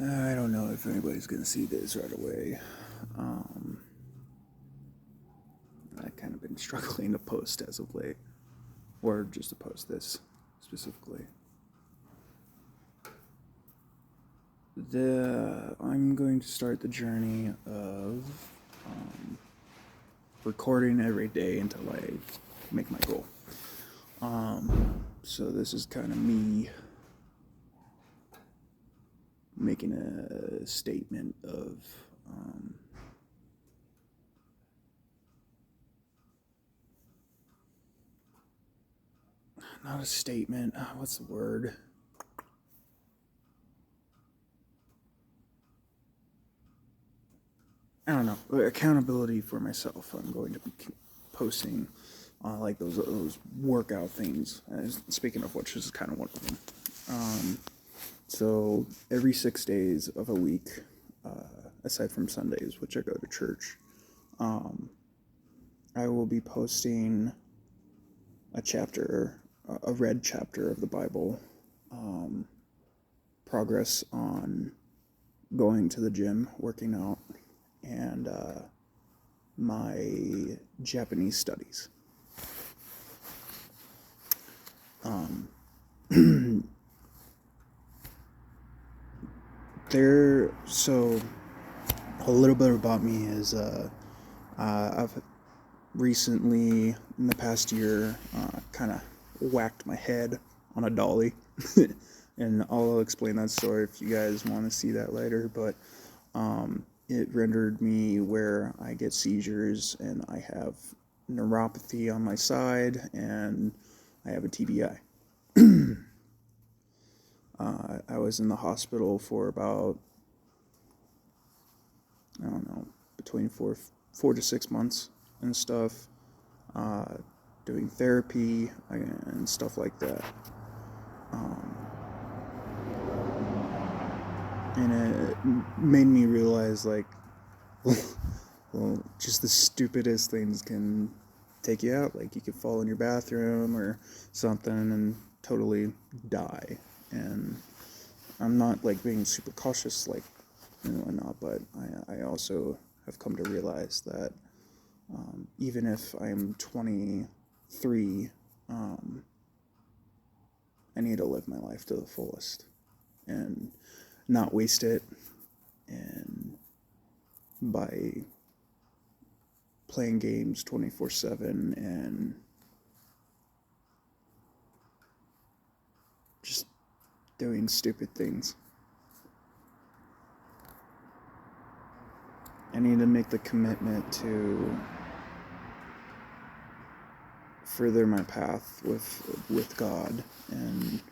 I don't know if anybody's gonna see this right away. I've kind of been struggling to post as of late, or just to post this specifically. I'm going to start the journey of recording every day until I make my goal. So this is kind of me making a statement of not a statement. What's the word? I don't know. Accountability for myself. I'm going to be posting like those workout things. Speaking of which, this is kind of one of them. So every 6 days of a week, aside from Sundays, which I go to church, I will be posting a read chapter of the Bible, progress on going to the gym, working out, and my Japanese studies. So a little bit about me is I've recently, in the past year, kind of whacked my head on a dolly. And I'll explain that story if you guys want to see that later, but it rendered me where I get seizures and I have neuropathy on my side and I have a TBI. I was in the hospital for about, I don't know, between four to 6 months and stuff, doing therapy and stuff like that. And it made me realize, like, well, just the stupidest things can take you out. Like, you could fall in your bathroom or something and totally die. And I'm not, like, being super cautious, like, and whatnot, but I also have come to realize that even if I'm 23, I need to live my life to the fullest and not waste it, and by playing games 24/7 and just doing stupid things. I need to make the commitment to further my path with God, and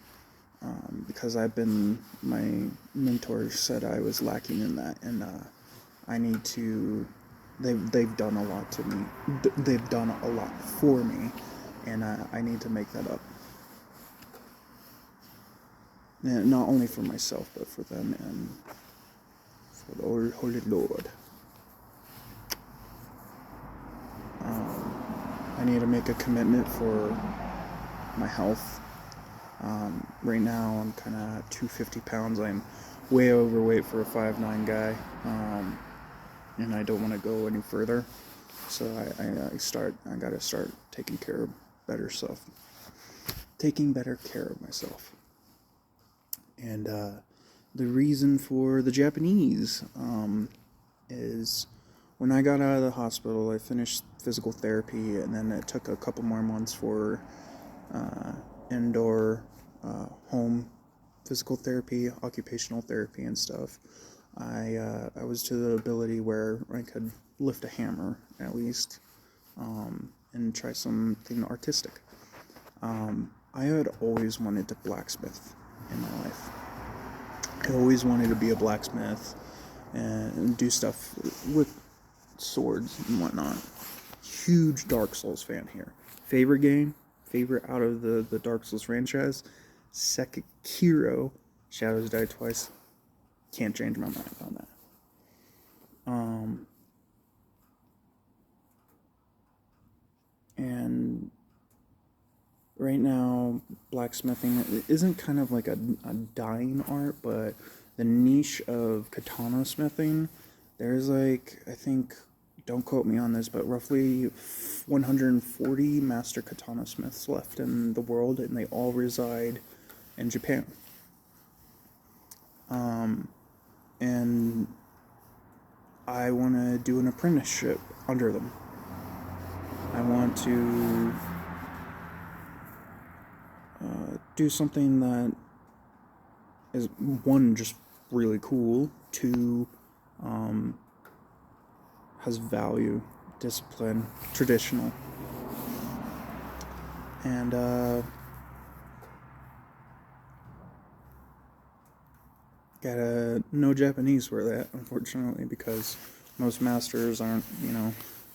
because my mentor said I was lacking in that, and I need to. They've done a lot to me. They've done a lot for me, and I need to make that up. And not only for myself, but for them and for the Holy Lord. I need to make a commitment for my health. Right now, I'm kind of 250 pounds. I'm way overweight for a 5'9" guy, and I don't want to go any further. So I gotta start taking better care of myself. And the reason for the Japanese is when I got out of the hospital, I finished physical therapy, and then it took a couple more months for indoor home physical therapy, occupational therapy, and stuff. I was to the ability where I could lift a hammer at least, and try something artistic. I had always wanted to blacksmith in my life. I always wanted to be a blacksmith and do stuff with swords and whatnot. Huge Dark Souls fan here. Favorite out of the Dark Souls franchise, Sekiro, Shadows Die Twice. Can't change my mind on that. And right now, blacksmithing isn't kind of like a dying art, but the niche of katana smithing. There's like, I think, don't quote me on this, but roughly 140 master katana smiths left in the world, and they all reside in Japan. And I want to do an apprenticeship under them. I want to do something that is, one, just really cool, two, has value, discipline, traditional, and gotta know Japanese for that, unfortunately, because most masters aren't,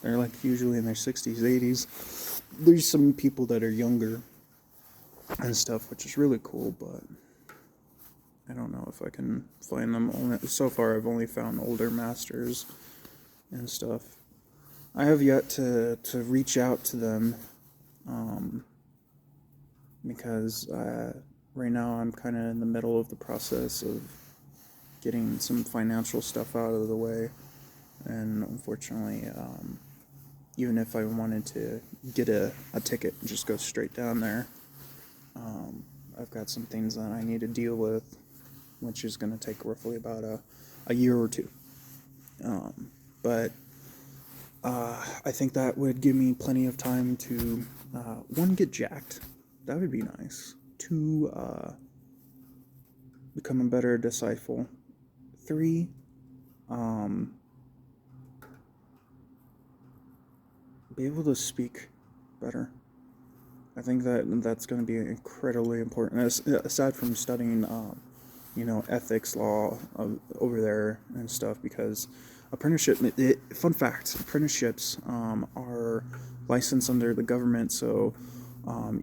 they're like usually in their 60s, 80s. There's some people that are younger and stuff, which is really cool, but I don't know if I can find them. So far, I've only found older masters and stuff. I have yet to reach out to them, because right now I'm kind of in the middle of the process of getting some financial stuff out of the way, and unfortunately, even if I wanted to get a ticket and just go straight down there, I've got some things that I need to deal with, which is going to take roughly about a year or two. But I think that would give me plenty of time to, one, get jacked. That would be nice. Two, become a better disciple. Three, be able to speak better. I think that's going to be incredibly important. Aside from studying, ethics law over there and stuff, because fun fact, apprenticeships are licensed under the government, so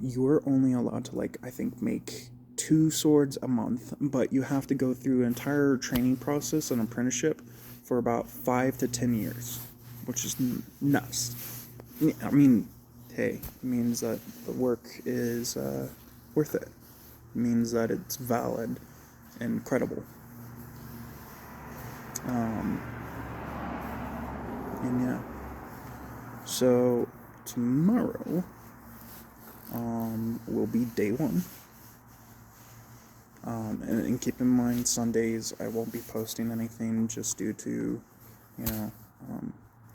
you're only allowed to, I think, make 2 swords a month, but you have to go through an entire training process, an apprenticeship, for about 5 to 10 years, which is nuts. I mean, hey, it means that the work is worth it. It means that it's valid and credible. And yeah. So tomorrow will be day 1. And keep in mind, Sundays I won't be posting anything just due to,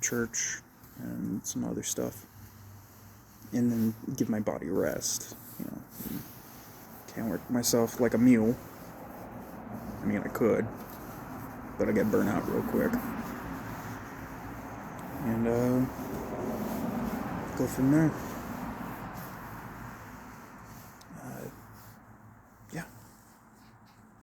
church and some other stuff. And then give my body rest, Can't work myself like a mule. I mean, I could, but I get burnt out real quick. And go from there.